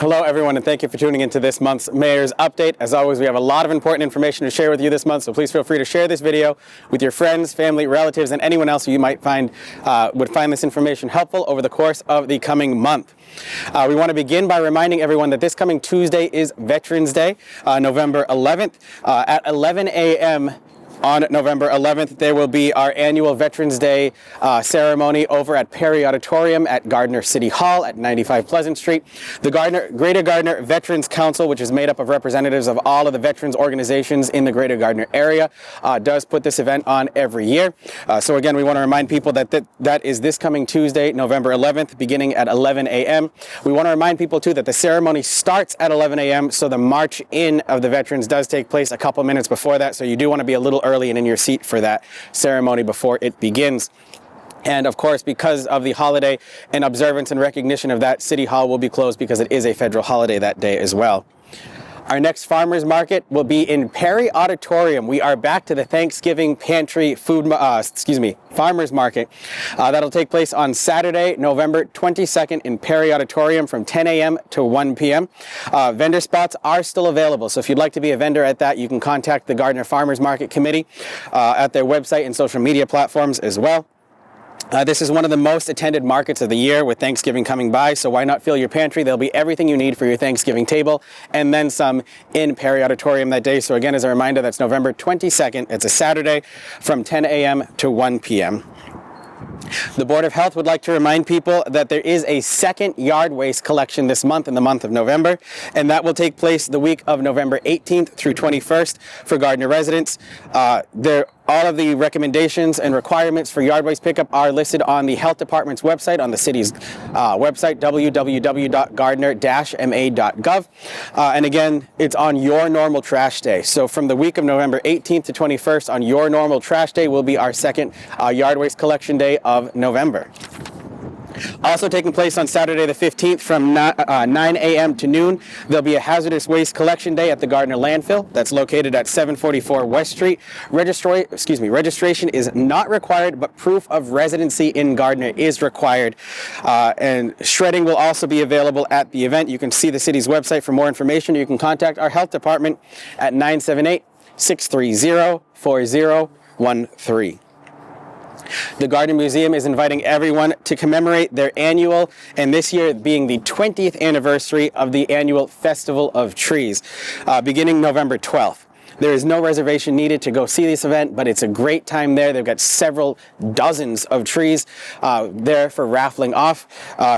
Hello everyone, and thank you for tuning into this month's Mayor's Update. As always, we have a lot of important information to share with you this month, so please feel free to share this video with your friends, family, relatives, and anyone else who you might find would find this information helpful over the course of the coming month. We want to begin by reminding everyone that this coming Tuesday is Veterans Day, November 11th, at 11 a.m. On November 11th, there will be our annual Veterans Day ceremony over at Perry Auditorium at Gardner City Hall at 95 Pleasant Street. The Greater Gardner Veterans Council, which is made up of representatives of all of the veterans organizations in the Greater Gardner area, does put this event on every year. So again, we want to remind people that that is this coming Tuesday, November 11th, beginning at 11 a.m. We want to remind people too that the ceremony starts at 11 a.m. so the march in of the veterans does take place a couple minutes before that, so you do want to be a little early and in your seat for that ceremony before it begins. And of course, because of the holiday and observance and recognition of that, City Hall will be closed because it is a federal holiday that day as well. Our next farmers market will be in Perry Auditorium. We are back to the Thanksgiving Pantry farmers market. That'll take place on Saturday, November 22nd in Perry Auditorium from 10 a.m. to 1 p.m. Vendor spots are still available, so if you'd like to be a vendor at that, you can contact the Gardner Farmers Market Committee at their website and social media platforms as well. This is one of the most attended markets of the year with Thanksgiving coming by, so why not fill your pantry? There'll be everything you need for your Thanksgiving table and then some in Perry Auditorium that day. So again, as a reminder, that's November 22nd. It's a Saturday from 10 a.m. to 1 p.m. The Board of Health would like to remind people that there is a second yard waste collection this month in the month of November, and that will take place the week of November 18th through 21st for Gardner residents. All of the recommendations and requirements for yard waste pickup are listed on the Health Department's website, on the city's website, www.gardner-ma.gov. And again, it's on your normal trash day. So from the week of November 18th to 21st on your normal trash day will be our second yard waste collection day of November. Also taking place on Saturday the 15th from 9 a.m. to noon, there'll be a hazardous waste collection day at the Gardner landfill that's located at 744 West Street. Registration is not required, but proof of residency in Gardner is required. And shredding will also be available at the event. You can see the city's website for more information. You can contact our health department at 978-630-4013. The Gardner Museum is inviting everyone to commemorate their annual, and this year being the 20th anniversary of the annual Festival of Trees, beginning November 12th. There is no reservation needed to go see this event, but it's a great time there. They've got several dozens of trees there for raffling off,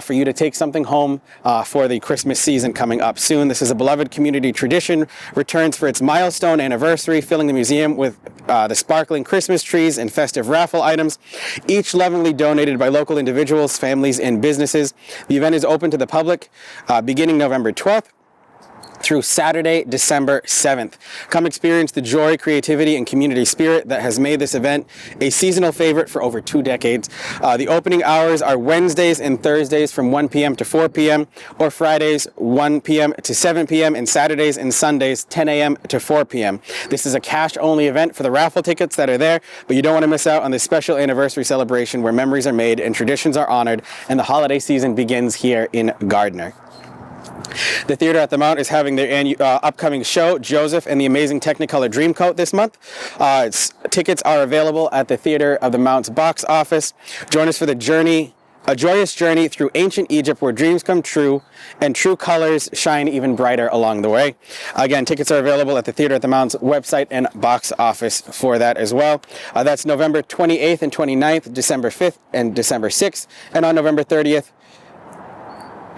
for you to take something home for the Christmas season coming up soon. This is a beloved community tradition, returns for its milestone anniversary, filling the museum with the sparkling Christmas trees and festive raffle items, each lovingly donated by local individuals, families, and businesses. The event is open to the public beginning November 12th. Through Saturday, December 7th. Come experience the joy, creativity, and community spirit that has made this event a seasonal favorite for over 2 decades. The opening hours are Wednesdays and Thursdays from 1 p.m. to 4 p.m. or Fridays 1 p.m. to 7 p.m. and Saturdays and Sundays 10 a.m. to 4 p.m. This is a cash-only event for the raffle tickets that are there, but you don't want to miss out on this special anniversary celebration where memories are made and traditions are honored, and the holiday season begins here in Gardner. The Theater at the Mount is having their upcoming show, Joseph and the Amazing Technicolor Dreamcoat, this month. Tickets are available at the Theater of the Mount's box office. Join us for the journey, a joyous journey through ancient Egypt where dreams come true and true colors shine even brighter along the way. Again, tickets are available at the Theater at the Mount's website and box office for that as well. That's November 28th and 29th, December 5th and December 6th, and on November 30th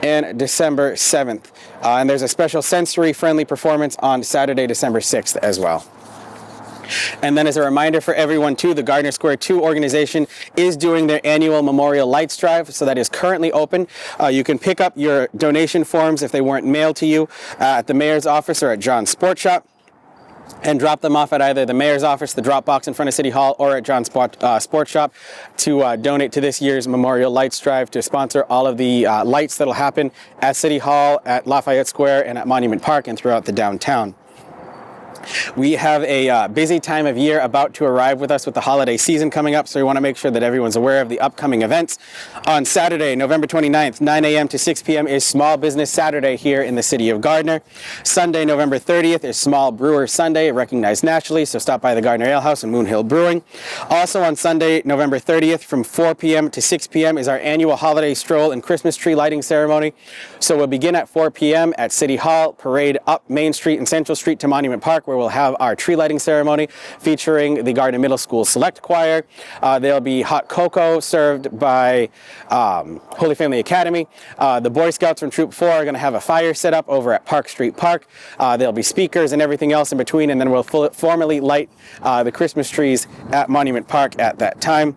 and December 7th. And there's a special sensory-friendly performance on Saturday, December 6th as well. And then as a reminder for everyone too, the Gardner Square 2 organization is doing their annual Memorial Lights Drive, so that is currently open. You can pick up your donation forms if they weren't mailed to you at the mayor's office or at John's Sport Shop, and drop them off at either the mayor's office, the drop box in front of City Hall, or at John's Sports Shop to donate to this year's Memorial Lights Drive to sponsor all of the lights that'll happen at City Hall, at Lafayette Square, and at Monument Park, and throughout the downtown. We have a busy time of year about to arrive with us with the holiday season coming up, so we want to make sure that everyone's aware of the upcoming events. On Saturday, November 29th, 9 a.m. to 6 p.m. is Small Business Saturday here in the city of Gardner. Sunday, November 30th is Small Brewer Sunday, recognized nationally, so stop by the Gardner Ale House and Moon Hill Brewing. Also on Sunday, November 30th, from 4 p.m. to 6 p.m. is our annual holiday stroll and Christmas tree lighting ceremony. So we'll begin at 4 p.m. at City Hall, parade up Main Street and Central Street to Monument Park, where we'll have our tree lighting ceremony featuring the Gardner Middle School Select Choir. There'll be hot cocoa served by Holy Family Academy. The Boy Scouts from Troop 4 are going to have a fire set up over at Park Street Park. There'll be speakers and everything else in between, and then we'll formally light the Christmas trees at Monument Park at that time.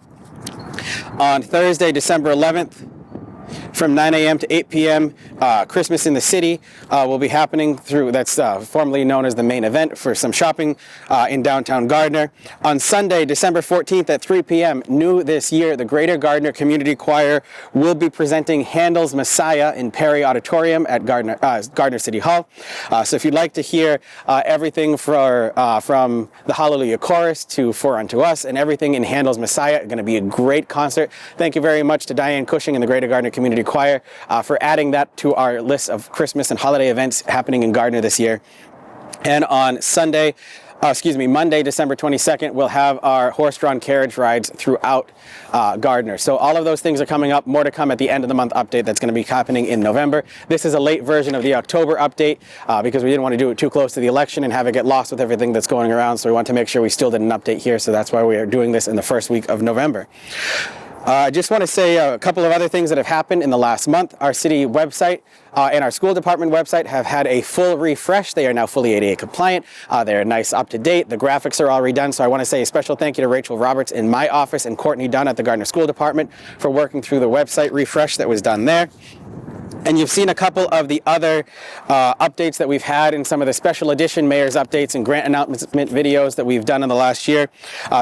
On Thursday, December 11th, from 9 a.m. to 8 p.m., Christmas in the City will be happening through, that's formerly known as the main event, for some shopping in downtown Gardner. On Sunday, December 14th at 3 p.m., new this year, the Greater Gardner Community Choir will be presenting Handel's Messiah in Perry Auditorium at Gardner City Hall. So if you'd like to hear everything from the Hallelujah Chorus to For Unto Us and everything in Handel's Messiah, it's going to be a great concert. Thank you very much to Diane Cushing and the Greater Gardner Community Choir for adding that to our list of Christmas and holiday events happening in Gardner this year. And on Monday, December 22nd, we'll have our horse-drawn carriage rides throughout Gardner. So all of those things are coming up. More to come at the end of the month update that's going to be happening in November. This is a late version of the October update because we didn't want to do it too close to the election and have it get lost with everything that's going around. So we want to make sure we still did an update here. So that's why we are doing this in the first week of November. I just want to say a couple of other things that have happened in the last month. Our city website and our school department website have had a full refresh. They are now fully ADA compliant. They're nice, up to date. The graphics are all redone. So I want to say a special thank you to Rachel Roberts in my office and Courtney Dunn at the Gardner School Department for working through the website refresh that was done there. And you've seen a couple of the other updates that we've had in some of the special edition mayor's updates and grant announcement videos that we've done in the last year.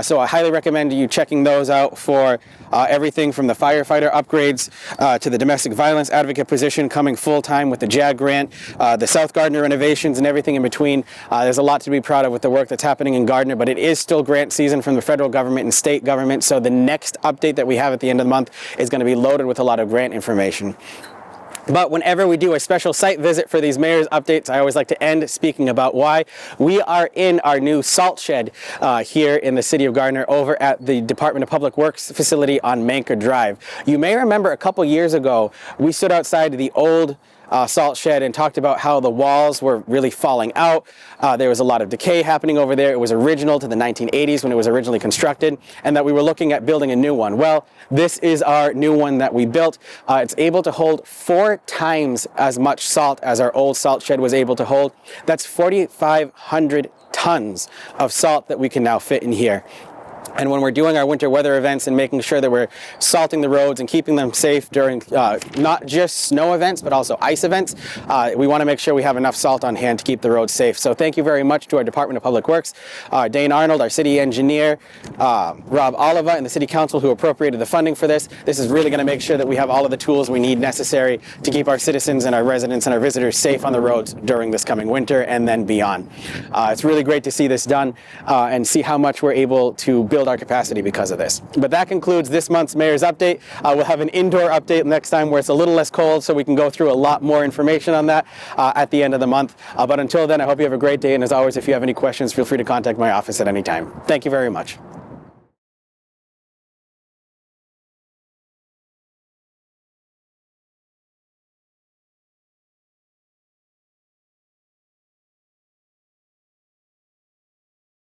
So I highly recommend you checking those out for everything from the firefighter upgrades to the domestic violence advocate position coming full-time with the JAG grant, the South Gardner renovations and everything in between. There's a lot to be proud of with the work that's happening in Gardner, but it is still grant season from the federal government and state government. So the next update that we have at the end of the month is going to be loaded with a lot of grant information. But whenever we do a special site visit for these mayor's updates, I always like to end speaking about why. We are in our new salt shed here in the city of Gardner over at the Department of Public Works facility on Manker Drive. You may remember a couple years ago, we stood outside the old salt shed and talked about how the walls were really falling out. There was a lot of decay happening over there. It was original to the 1980s when it was originally constructed, and that we were looking at building a new one. Well, this is our new one that we built. It's able to hold 4 times as much salt as our old salt shed was able to hold. That's 4,500 tons of salt that we can now fit in here. And when we're doing our winter weather events and making sure that we're salting the roads and keeping them safe during not just snow events, but also ice events, we want to make sure we have enough salt on hand to keep the roads safe. So thank you very much to our Department of Public Works, Dane Arnold, our city engineer, Rob Oliva, and the City Council who appropriated the funding for this. This is really going to make sure that we have all of the tools we need necessary to keep our citizens and our residents and our visitors safe on the roads during this coming winter and then beyond. It's really great to see this done and see how much we're able to build our capacity because of this. But that concludes this month's Mayor's Update. We'll have an indoor update next time where it's a little less cold, so we can go through a lot more information on that at the end of the month. But until then, I hope you have a great day, and as always, if you have any questions, feel free to contact my office at any time. Thank you very much.